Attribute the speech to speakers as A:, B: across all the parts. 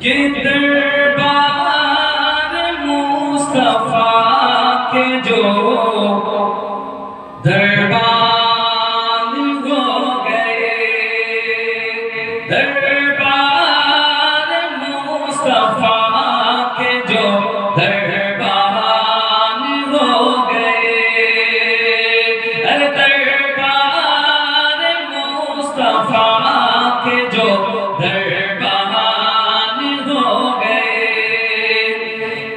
A: के दरबार मुस्तफा के जो दरबार हो गए, दरबार मुस्तफा के जो दरबार हो गए, अरे दरबार मुस्तफा के जो दरबार हो गए,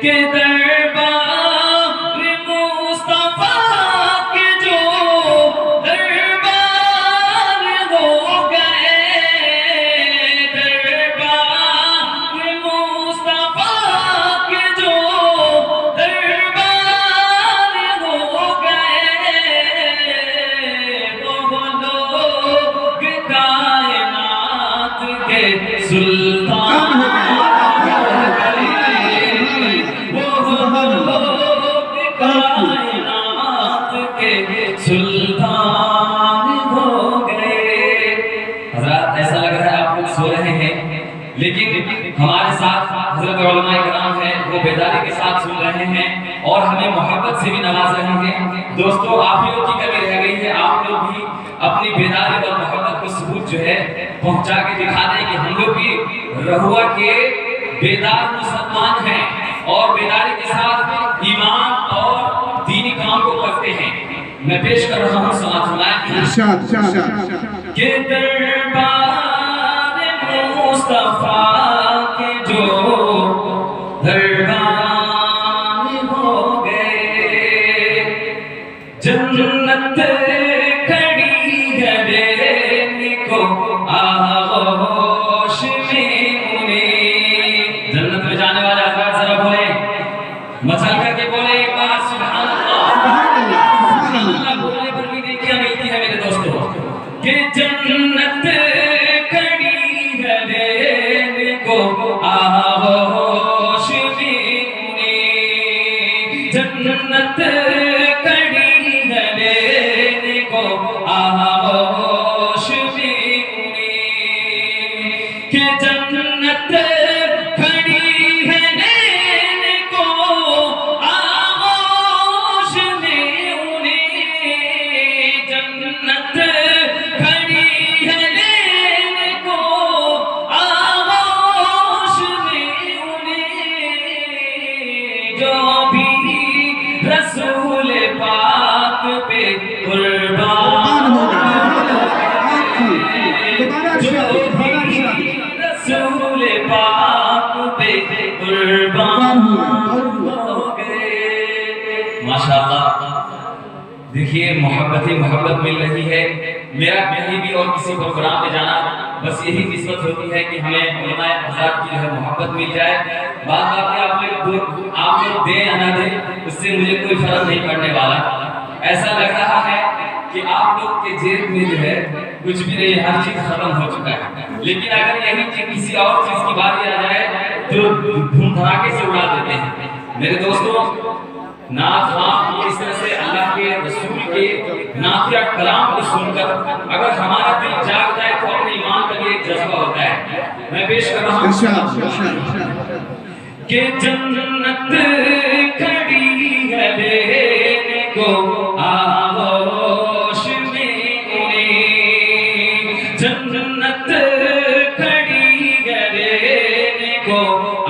A: के दरबार मुस्तफा के जो दरबार हो गए, दरबार मुस्तफा के जो दरबार हो गए, वो लोग कायनात के सुल्तान हो गए, वो लोग कायनात के सुल्तान हो गए। हज़रात, ऐसा लग रहा है आप लोग सो रहे हैं, लेकिन हमारे साथ हज़रत उलमा इकराम हैं, वो बेदारी के साथ सुन रहे हैं और हमें मोहब्बत से भी नवाज रहे हैं। दोस्तों, आप ही लोग की कमी रह गई है, आप लोग भी अपनी बेदारी और मोहब्बत को सबूत जो है पहुंचा के दिखा दें कि हम लोग भी रहुआ के बेदार मुसलमान हैं और बेदारी के साथ ईमान और दीनी काम को करते हैं। मैं पेश कर रहा हूँ समाज के दरबार मुस्तफा के जो दरबार हो गए, जन्नत खड़ी है देने को आगोश में उन्हें। जन्नत में जाने वाले हज़रात जरा बोले, मचल करके बोले एक बार सुभान अल्लाह। सुभान अल्लाह बोलने पर भी नेकियां मिलती है मेरे दोस्तों। कि जन्नत खड़ी है देने को आगोश में उन्हें, जन्नत खड़ी है देने को आगोश में उन्हें, कि जन्नत खड़ी है देने को आगोश में उन्हें, जन्नत खड़ी है देने को आगोश में उन्हें, जो भी रसूल पाक पे कुर्बान हो गए, जो भी रसूल पाक पे कुर्बान हो गए। माशाअल्लाह, देखिए मोहब्बत ही मोहब्बत मिल रही है। मेरा कहीं भी और किसी प्रोग्राम में जाना बस यही किस्मत होती है कि हमें उलमाए हज़रात की जो है मोहब्बत मिल जाए। बात आप लोग दें या ना दें, उससे मुझे कोई फर्क नहीं पड़ने वाला। ऐसा लग रहा है कि आप लोग के जेब में जो है कुछ भी नहीं, हर चीज खत्म हो चुका है। लेकिन अगर यही चीज किसी और चीज की बारी आ जाए तो धूम धड़ाके से उड़ा देते हैं। मेरे दोस्तों, नात की इस तरह से अल्लाह के रसूल के नातिया कलाम को सुनकर अगर हमारा दिल जाग जाए तो अपने ईमान का भी एक जज्बा होता है। मैं पेश कर रहा हूँ कि जन्नत खड़ी है देने को आगोश में उन्हें, जन्नत खड़ी है देने को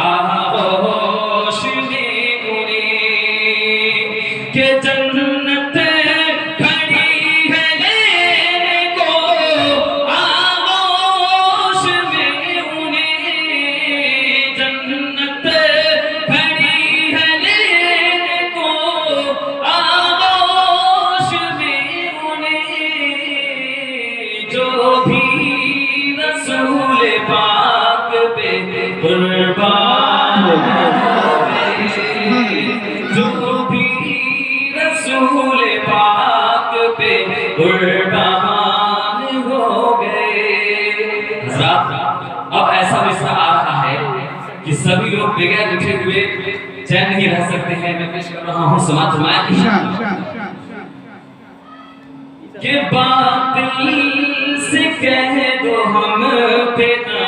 A: आगोश में उन्हें, कि जन्नत खड़ी है देने को आगोश में उन्हें, जन्नत खड़ी है देने को आगोश में उन्हें, जो भी रसूल पाक पे कुर्बान हो गए, जो भी रसूल पाक पे कुर्बान हो गए। हज़रात, अब ऐसा मिसरा आ रहा है कि सभी लोग बगैर उठे हुए चैन नहीं रह सकते हैं। मैं पेश कर रहा हूँ समाज कि बातिल से कह दो हम पे ना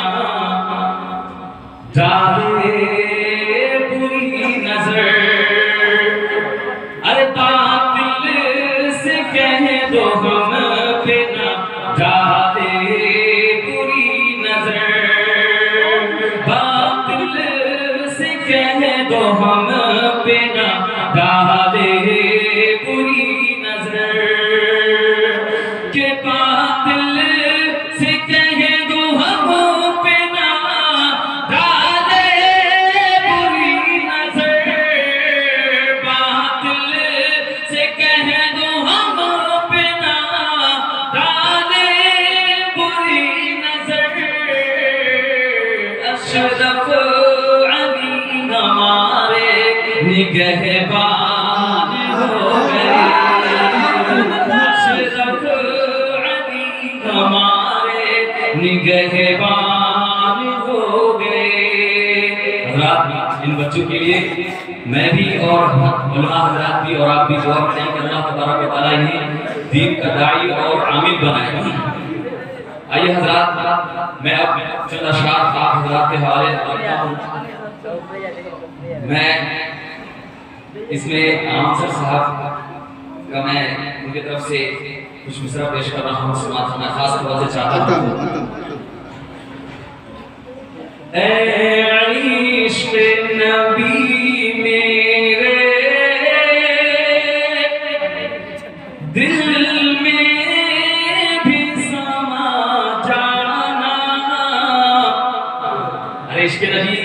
A: डाले बुरी नजर, अरे बातिल से कह दो हम पे ना डाले बुरी नजर, बातिल से कह दो हम पे ना डाले बुरी नजर, के बातिल से कह दो हम पे ना डाले बुरी नजर, बातिल से कह दो हम पे ना डाले बुरी नजर, अशरफ अली हमारे निगहबान हो गए, अशरफ अली हमारे निगहबान हो गए। हज़रात, इन बच्चों के लिए मैं भी और उलमा हज़रात भी और आप भी दुआ करें कि अल्लाह तबारक व तआला इन्हें दीन का दाई और आमिल बनाए। आइए हज़रात, मैं अब चंद अशआर आप हज़रात के हवाले करता हूँ। मैं इसमें आंसर साहब का मैं उनकी तरफ से कुछ मिसरा पेश कर रहा हूँ, समाज में खास तौर से चाहता हूँ। ऐ इश्क़ नबी मेरे दिल में भी समा जाना। अरे इश्क़ नबी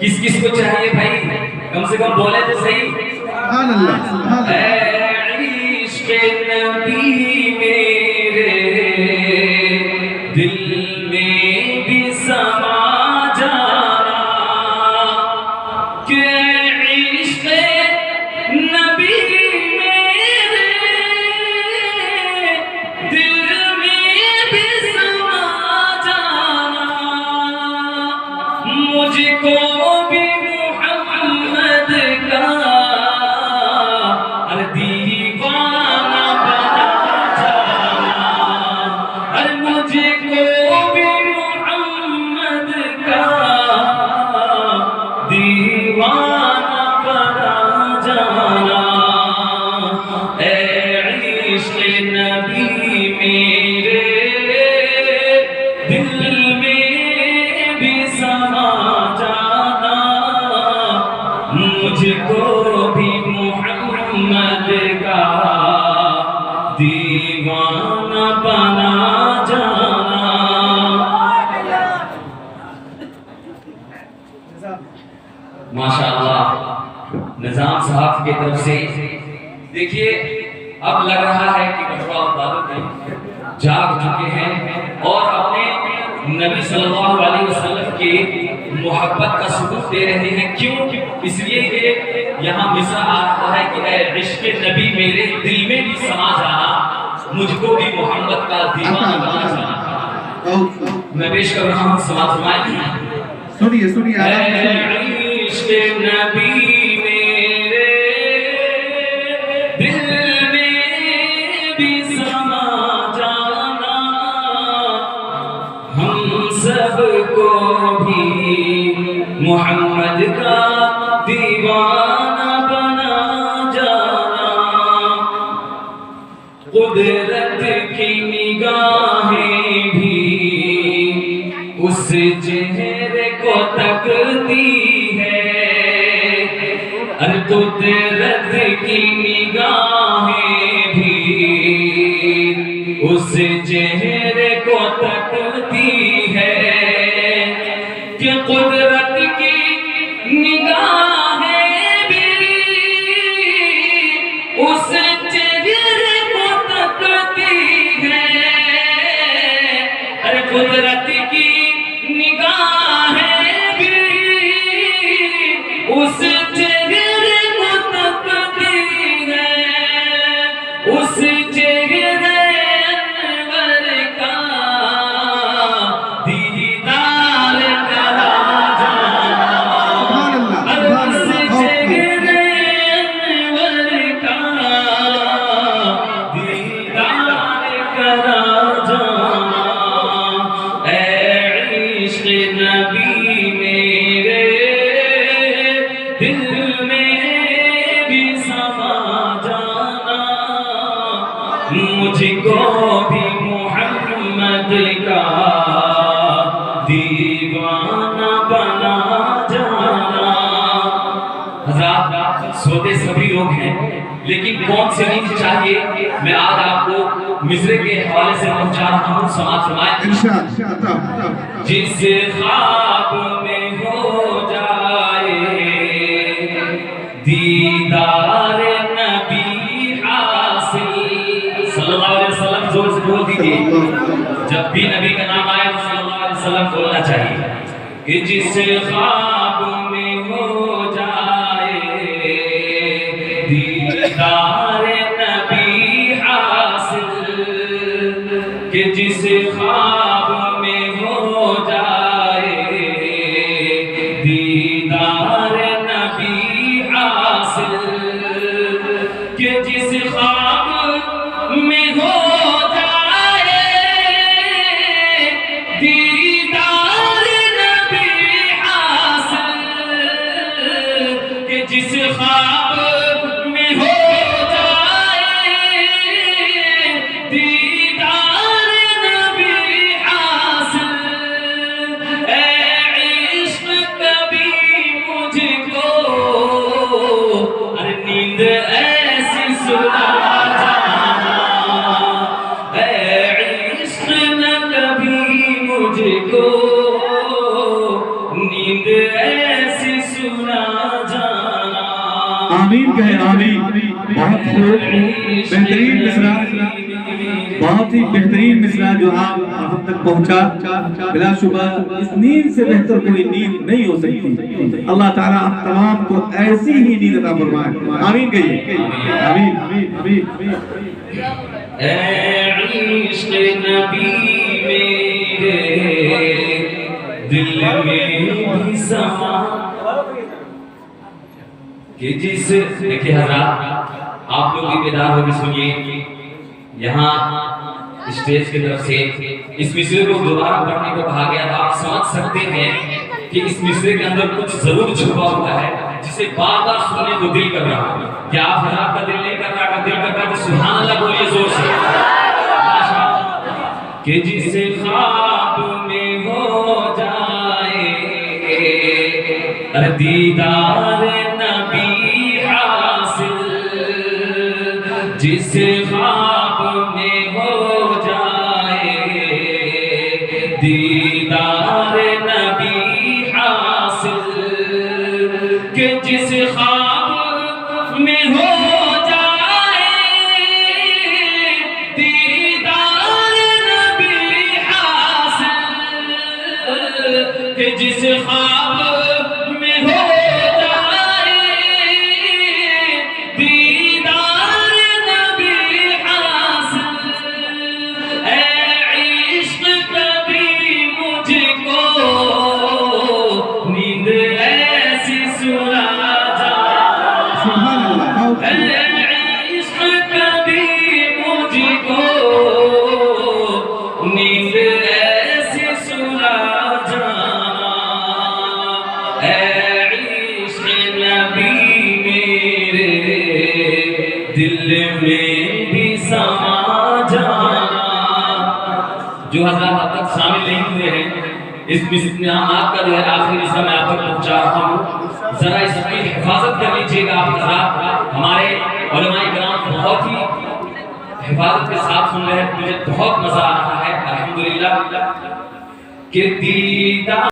A: किस किस को चाहिए भाई, कम से कम बोले तो सही। सुभान अल्लाह, सुभान अल्लाह। इश्क़ नबी मेरे दिल में भी समा जाना, कि इश्क़ नबी मेरे दिल में भी समा जाना, मुझको भी मोहम्मद का दीवाना बना जाना, अरे मुझको भी मोहम्मद का दीवाना बना जाना। ऐ इश्क़ नबी मेरे दिल में भी समा जाना, मुझको भी मोहम्मद का दीवाना बना जाना। माशाअल्लाह, निजाम साहब की तरफ से देखिए, अब लग रहा है कि कटरा और दादू जाग चुके हैं और अपने नबी सल्लल्लाहु अलैहि वसल्लम की मोहब्बत का सबूत दे रहे हैं। क्यों? इसलिए कि यहाँ मिसरा आ रहा है कि ऐ इश्क़ नबी मेरे दिल में भी समा जाना, मुझको भी मोहम्मद का दीवाना बना जाना। मैं पेश कर रहा हूँ, समाज फरमाइए। सुनिए सुनिए, ऐ इश्क़ नबी मेरे दिल में भी समा जाना, हम सबको भी मोहम्मद का दीवाना बना जाना। कुदरत की निगाहें भी उस चेहरे को तकती है, अरे कुदरत की निगाहें भी उस चेहरे को तकती है, कि कुदरत की निगाहें भी उस चेहरे को तकती है, अरे कुदरत की निगाहें भी उस चेहरे को तकती है, उस चेहरे अनवर का दीदार करा जाना। दिल में भी समा जाना, मुझको भी मोहम्मद का दीवाना बना जाना। हज़रात, सोते सभी लोग हैं, लेकिन कौन सी नींद चाहिए, मैं आज आपको मिसरे के हवाले से पहुंचा रहा हूं। समाज फरमाएं, जिस ख्वाब में हो जाए दीदार नबी हासिल, सल्लल्लाहु अलैहि वसल्लम, जोर से बोल दीजिए। जब भी नबी का नाम आए तो सल्लल्लाहु अलैहि वसल्लम बोलना चाहिए कि जिस ख्वाब में हो जाए दीदार नबी हासिल, कि जिस ख्वाब में हो जाए दीदार नबी हासिल, कि जिस ख्वाब में हो जाए दीदार नबी हासिल, कि जिस ख्वाब में हो जाए दीदार नबी हासिल, ऐ इश्क कभी मुझको अरे नींद ऐसी सुला जाना, ऐ इश्क न कभी मुझको नींद ऐसी सुला जाना।
B: आमीन कहे, आमीन। बहुत खूब, बेहतरीन मिसरा, बहुत ही बेहतरीन मिसरा जो आप तक पहुंचा। बिलाशुबा इस नींद से बेहतर कोई नींद नहीं हो सकती। अल्लाह ताला आप तमाम को ऐसी ही नींद अता फरमाए। आमीन कहिए, आमीन, आमीन, आमीन।
A: ऐ इश्क़ नबी मेरे दिल में भी समा, कि जिस, देखिए हज़रात, आप लोग भी बेदार होकर सुनिए। यहाँ स्टेज की तरफ से इस मिसरे को दोबारा पढ़ने को कहा गया था। आप समझ सकते हैं कि इस मिसरे के अंदर कुछ जरूर छुपा हुआ है, जिसे बार बार सुनने को दिल कर रहा है। क्या आप हज़रात का दिल नहीं कर रहा? अगर दिल कर रहा है तो सुभान अल्लाह बोलिए जोर से। कि जिस ख्वाब में हो जाए अरे दीदार नबी हासिल, जिस ख्वाब में हो जाए दीदार नबी हासिल, कि जिस ख्वाब में हो जाए दीदार नबी हासिल, कि जिस ख्वाब में हो जाए दीदार नबी हासिल, ऐ इश्क कभी मुझको नींद ऐसी सुला जाना,
B: सुभान अल्लाह।
A: ऐ इश्क कभी मुझको नींद ऐसी सुला जाना, ऐ इश्क़ नबी मेरे दिल में भी समा जाना। जो हज़रात अब तक शामिल नहीं हुए हैं, इस मिसरात का जो है आखिरी मिसरा मैं आप तक पहुंचा रहा हूँ। जरा इसकी हिफाजत कर लीजिएगा आप हज़रात। हमारे उलमाए किराम बहुत ही हिफाजत के साथ सुन रहे हैं, मुझे बहुत मजा आ रहा है। अल्हम्दुलिल्लाह कि दीदा